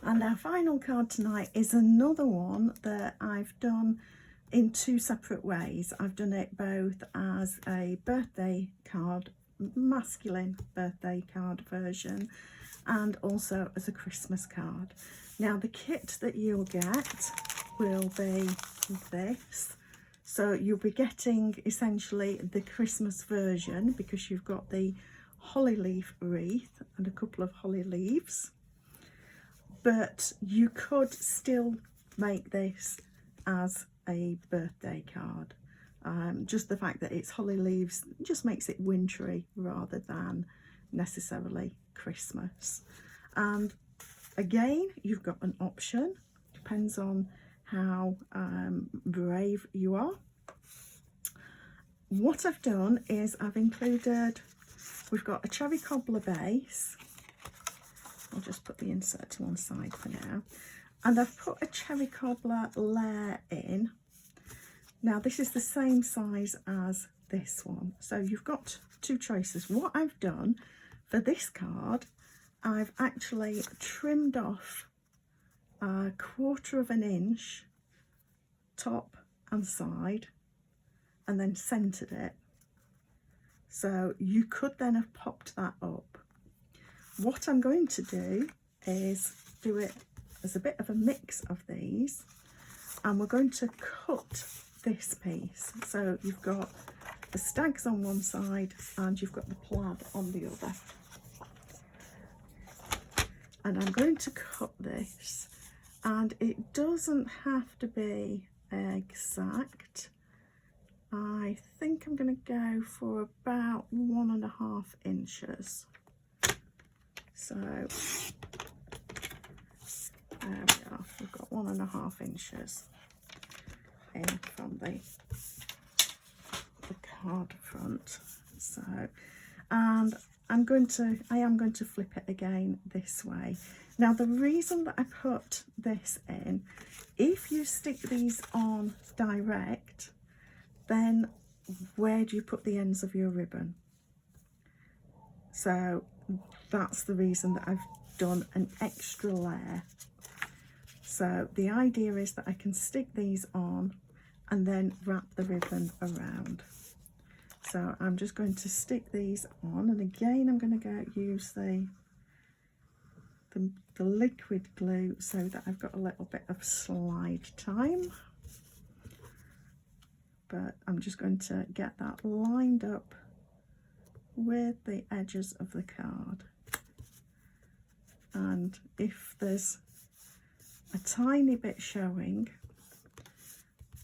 And our final card tonight is another one that I've done in two separate ways. I've done it both as a birthday card, masculine birthday card version, and also as a Christmas card. Now the kit that you'll get will be this. So you'll be getting essentially the Christmas version because you've got the holly leaf wreath and a couple of holly leaves. But you could still make this as a birthday card. Just the fact that it's holly leaves just makes it wintry rather than necessarily Christmas. And again, you've got an option, depends on how brave you are. What I've done is I've included, we've got a cherry cobbler base. I'll just put the insert to one side for now. And I've put a cherry cobbler layer in. Now this is the same size as this one. So you've got two choices. What I've done for this card, I've actually trimmed off 1/4 of an inch top and side and then centered it. So you could then have popped that up. What I'm going to do is do it as a bit of a mix of these, and we're going to cut this piece. So you've got the stags on one side and you've got the plaid on the other. And I'm going to cut this, and it doesn't have to be exact. I think I'm going to go for about 1.5 inches. So there we are, we've got 1.5 inches in from the card front. So, and I am going to flip it again this way. Now the reason that I put this in, if you stick these on direct, then where do you put the ends of your ribbon? So that's the reason that I've done an extra layer. So the idea is that I can stick these on and then wrap the ribbon around. So I'm just going to stick these on, and again I'm going to go use the liquid glue so that I've got a little bit of slide time. But I'm just going to get that lined up with the edges of the card. And if there's a tiny bit showing,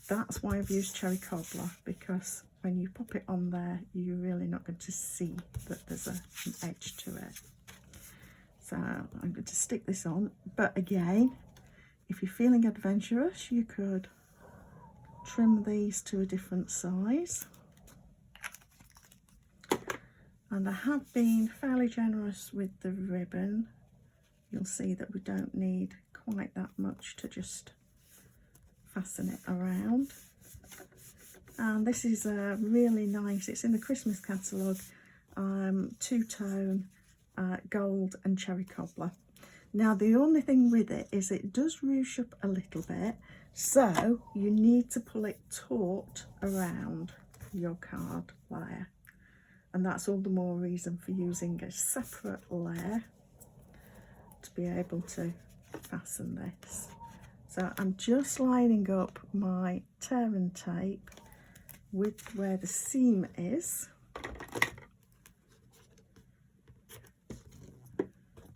that's why I've used cherry cobbler, because when you pop it on there, you're really not going to see that there's an edge to it. So I'm going to stick this on, but again, if you're feeling adventurous, you could trim these to a different size. And I have been fairly generous with the ribbon. You'll see that we don't need quite that much to just fasten it around. And this is a really nice, it's in the Christmas catalogue, two-tone gold and cherry cobbler. Now the only thing with it is it does ruche up a little bit, so you need to pull it taut around your card layer. And that's all the more reason for using a separate layer to be able to fasten this. So I'm just lining up my tear and tape with where the seam is.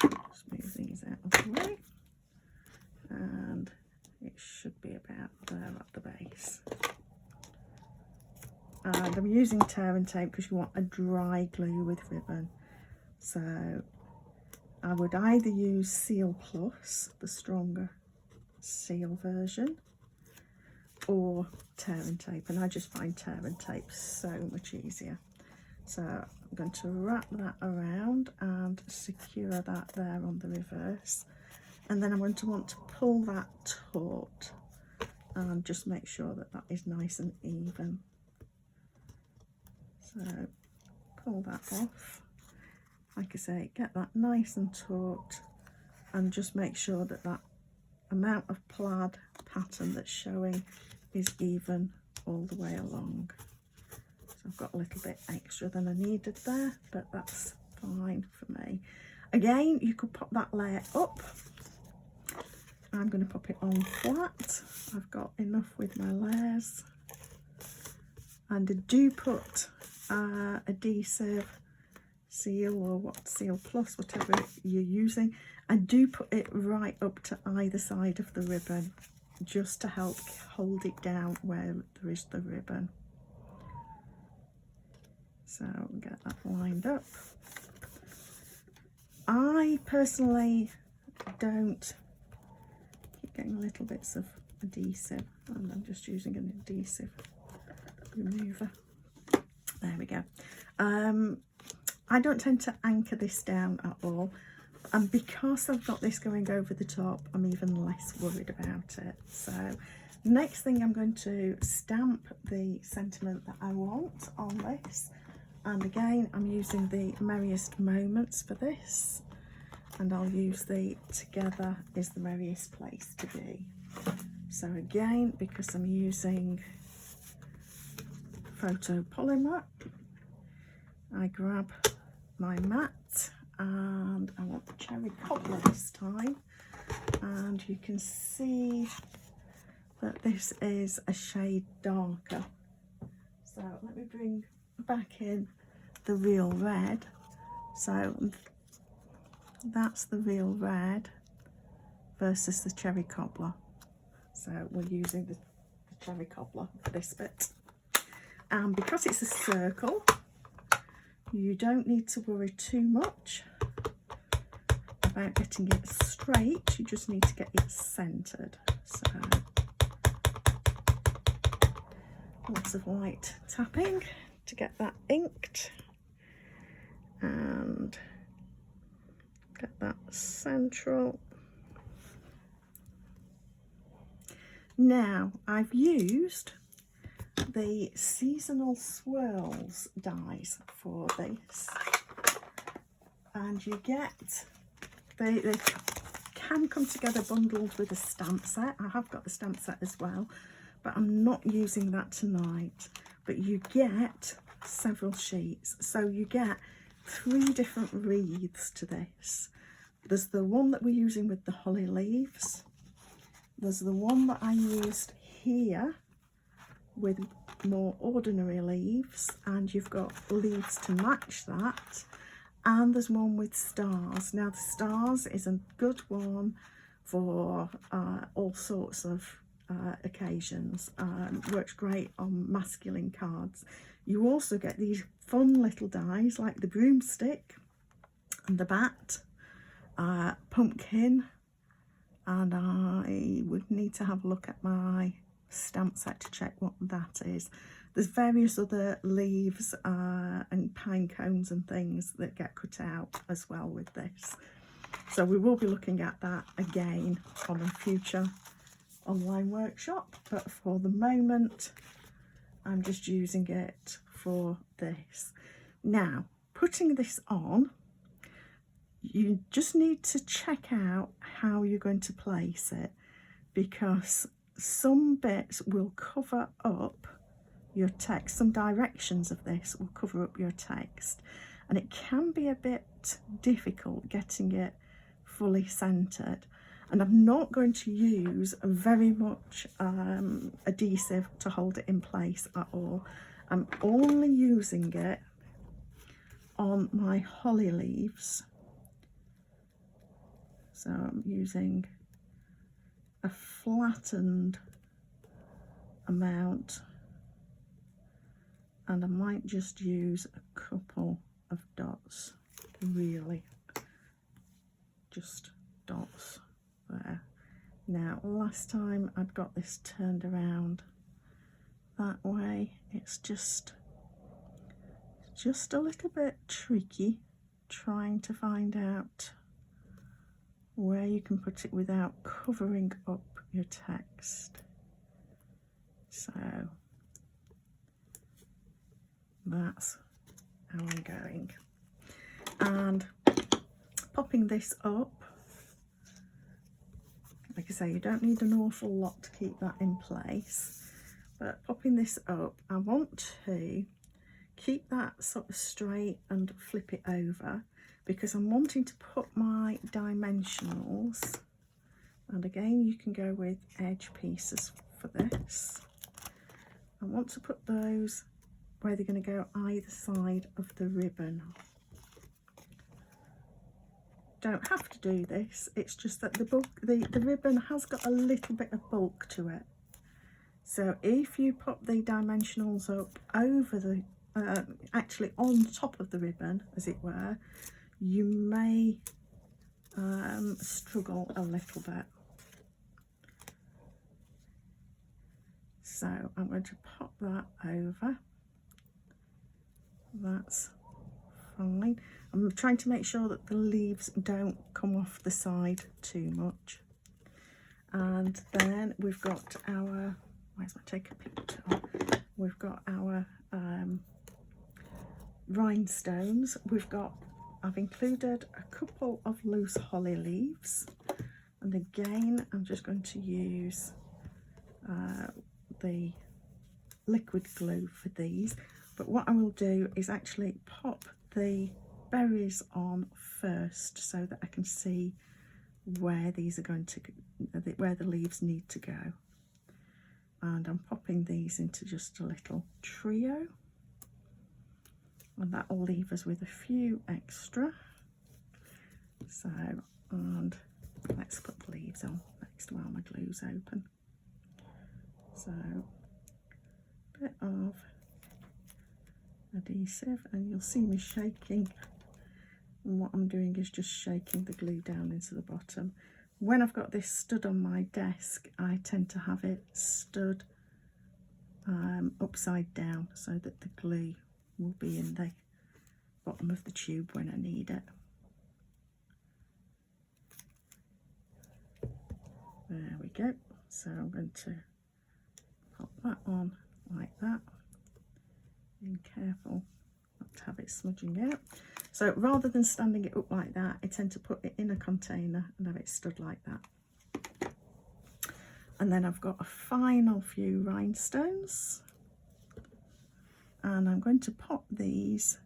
Just move these out of the way, and it should be about there at the base. And I'm using tear and tape because you want a dry glue with ribbon. So I would either use Seal Plus, the stronger seal version, or tear and tape, and I just find tear and tape so much easier. So I'm going to wrap that around and secure that there on the reverse, and then I'm going to want to pull that taut and just make sure that that is nice and even. So pull that off, like I say, get that nice and taut and just make sure that that amount of plaid pattern that's showing is even all the way along. So I've got a little bit extra than I needed there, but that's fine for me. Again, you could pop that layer up. I'm going to pop it on flat. I've got enough with my layers. And I do put adhesive seal, or what, Seal Plus, whatever you're using. I do put it right up to either side of the ribbon, just to help hold it down where there is the ribbon. So get that lined up. I personally don't keep getting little bits of adhesive, and I'm just using an adhesive remover. There we go. I don't tend to anchor this down at all, and because I've got this going over the top, I'm even less worried about it. So next thing, I'm going to stamp the sentiment that I want on this, and again I'm using the Merriest Moments for this, and I'll use the Together is the Merriest Place to Be. So again, because I'm using photo polymer, I grab my mat, and I want the Cherry Cobbler this time, and you can see that this is a shade darker. So let me bring back in the Real Red. So that's the Real Red versus the Cherry Cobbler. So we're using the Cherry Cobbler for this bit. And because it's a circle, you don't need to worry too much about getting it straight, you just need to get it centered. So lots of light tapping to get that inked and get that central. Now I've used the Seasonal Swirls dies for this, and you get, they can come together bundled with a stamp set. I have got the stamp set as well, but I'm not using that tonight. But you get several sheets, so you get 3 different wreaths to this. There's the one that we're using with the holly leaves, there's the one that I used here with more ordinary leaves, and you've got leaves to match that, and there's one with stars. Now the stars is a good one for all sorts of occasions. Works great on masculine cards. You also get these fun little dies like the broomstick and the bat, pumpkin, and I would need to have a look at my stamp set to check what that is. There's various other leaves and pine cones and things that get cut out as well with this. So we will be looking at that again on a future online workshop, but for the moment I'm just using it for this. Now putting this on, you just need to check out how you're going to place it, because some bits will cover up your text, some directions of this will cover up your text, and it can be a bit difficult getting it fully centered. And I'm not going to use very much adhesive to hold it in place at all. I'm only using it on my holly leaves. So I'm using a flattened amount, and I might just use a couple of dots, really, just dots there. Now last time I'd got this turned around that way, it's just a little bit tricky trying to find out where you can put it without covering up your text. So that's how I'm going. And popping this up, Like I say, you don't need an awful lot to keep that in place, but popping this up, I want to keep that sort of straight and flip it over, because I'm wanting to put my dimensionals, and again you can go with edge pieces for this. I want to put those where they're going to go either side of the ribbon. Don't have to do this, it's just that the ribbon has got a little bit of bulk to it. So if you put the dimensionals up over the, actually on top of the ribbon, as it were, you may struggle a little bit. So I'm going to pop that over. That's fine. I'm trying to make sure that the leaves don't come off the side too much. And then we've got our, where's my take a picture? We've got our rhinestones. I've included a couple of loose holly leaves, and again I'm just going to use the liquid glue for these. But what I will do is actually pop the berries on first, so that I can see where these are going to, where the leaves need to go. And I'm popping these into just a little trio, and that will leave us with a few extra. So, and let's put the leaves on next while my glue's open. So, a bit of adhesive, and you'll see me shaking, and what I'm doing is just shaking the glue down into the bottom. When I've got this stood on my desk, I tend to have it stood upside down, so that the glue will be in the bottom of the tube when I need it. There we go. So I'm going to pop that on like that. Being careful not to have it smudging out. So rather than standing it up like that, I tend to put it in a container and have it stood like that. And then I've got a final few rhinestones, and I'm going to pop these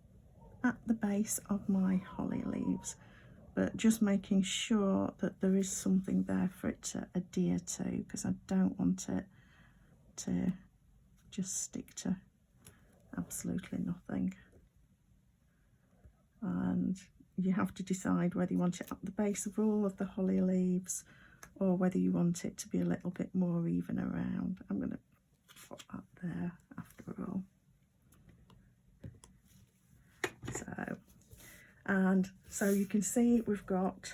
at the base of my holly leaves, but just making sure that there is something there for it to adhere to, because I don't want it to just stick to absolutely nothing. And you have to decide whether you want it at the base of all of the holly leaves, or whether you want it to be a little bit more even around. I'm going to put that there after all. So you can see we've got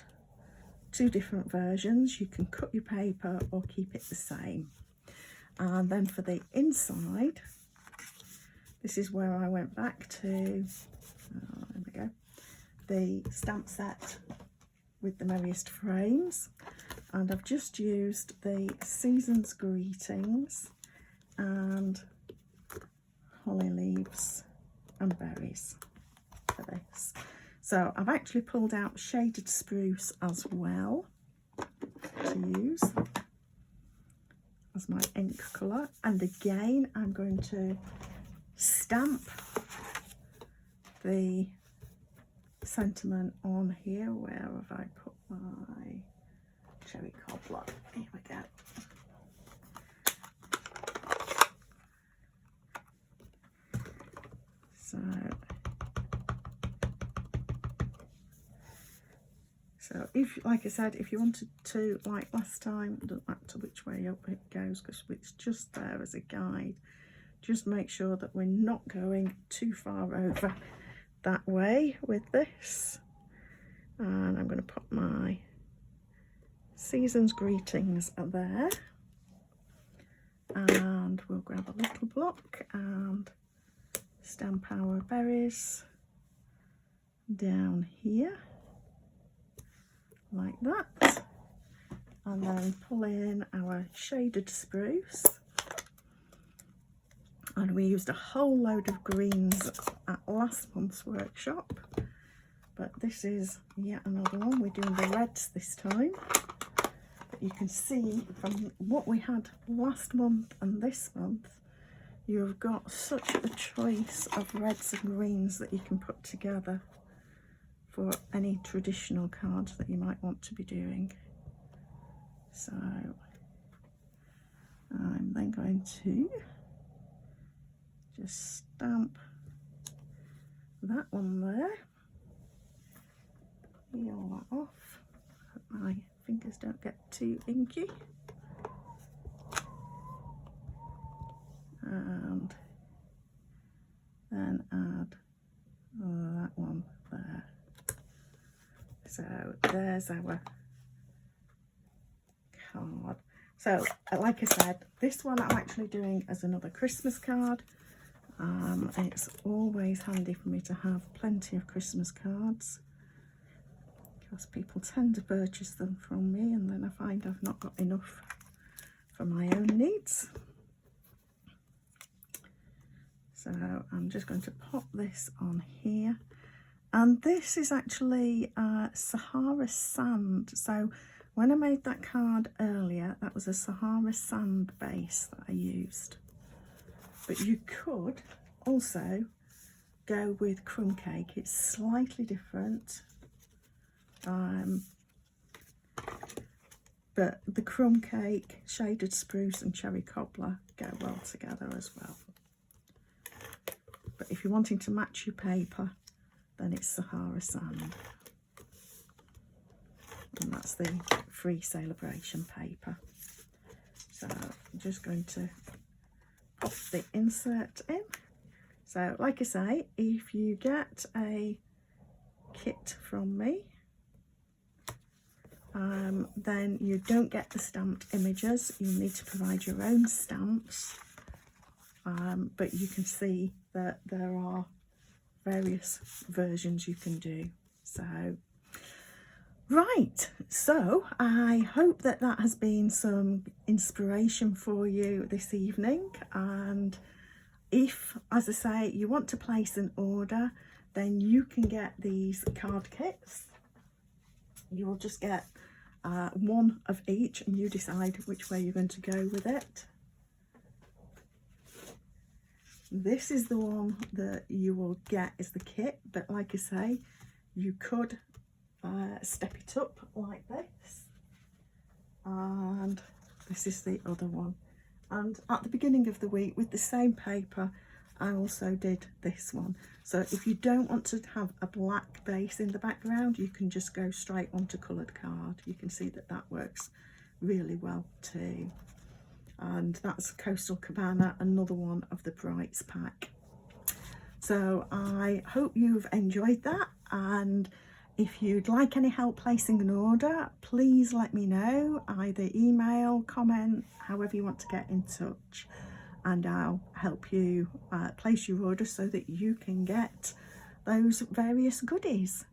two different versions. You can cut your paper or keep it the same. And then for the inside, this is where I went back to, there we go, the stamp set with the merriest frames, and I've just used the Season's Greetings and holly leaves and berries for this. So I've actually pulled out shaded spruce as well to use as my ink colour, and again I'm going to stamp the sentiment on here. Where have I put my cherry cobbler? Here we go. So if, like I said, if you wanted to, like last time, it doesn't matter which way up it goes because it's just there as a guide. Just make sure that we're not going too far over that way with this. And I'm going to put my Season's Greetings there. And we'll grab a little block and stamp our berries down here like that, and then pull in our shaded spruce. And we used a whole load of greens at last month's workshop, but this is yet another one. We're doing the reds this time. you can see from what we had last month and this month, you've got such a choice of reds and greens that you can put together for any traditional cards that you might want to be doing. So I'm then going to just stamp that one there, peel that off, hope my fingers don't get too inky, and then add that one there. So there's our card. So like I said, this one I'm actually doing as another Christmas card. It's always handy for me to have plenty of Christmas cards because people tend to purchase them from me and then I find I've not got enough for my own needs. So I'm just going to pop this on here, and this is actually Sahara sand. So when I made that card earlier, that was a Sahara sand base that I used. But you could also go with crumb cake. It's slightly different. But the crumb cake, shaded spruce and cherry cobbler go well together as well. But if you're wanting to match your paper, then it's Sahara sand. And that's the free celebration paper. So I'm just going to pop the insert in. So like I say, if you get a kit from me, then you don't get the stamped images. You need to provide your own stamps, but you can see that there are various versions you can do. So right, so I hope that that has been some inspiration for you this evening, and if, as I say, you want to place an order, then you can get these card kits. You will just get one of each and you decide which way you're going to go with it. This is the one that you will get as the kit, but like I say, you could step it up like this, and this is the other one. And at the beginning of the week, with the same paper, I also did this one. So if you don't want to have a black base in the background, you can just go straight onto coloured card. You can see that that works really well too. And that's Coastal Cabana, another one of the Brights pack. So I hope you've enjoyed that, and if you'd like any help placing an order, please let me know, either email, comment, however you want to get in touch, and I'll help you place your order so that you can get those various goodies.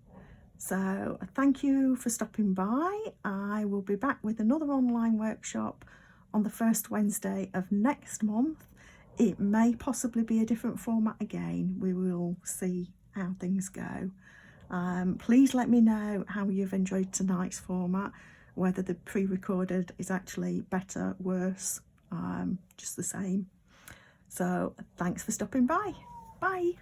So thank you for stopping by. I will be back with another online workshop on the first Wednesday of next month. It may possibly be a different format again. We will see how things go. Please let me know how you've enjoyed tonight's format, whether the pre-recorded is actually better, worse, just the same. So thanks for stopping by. Bye.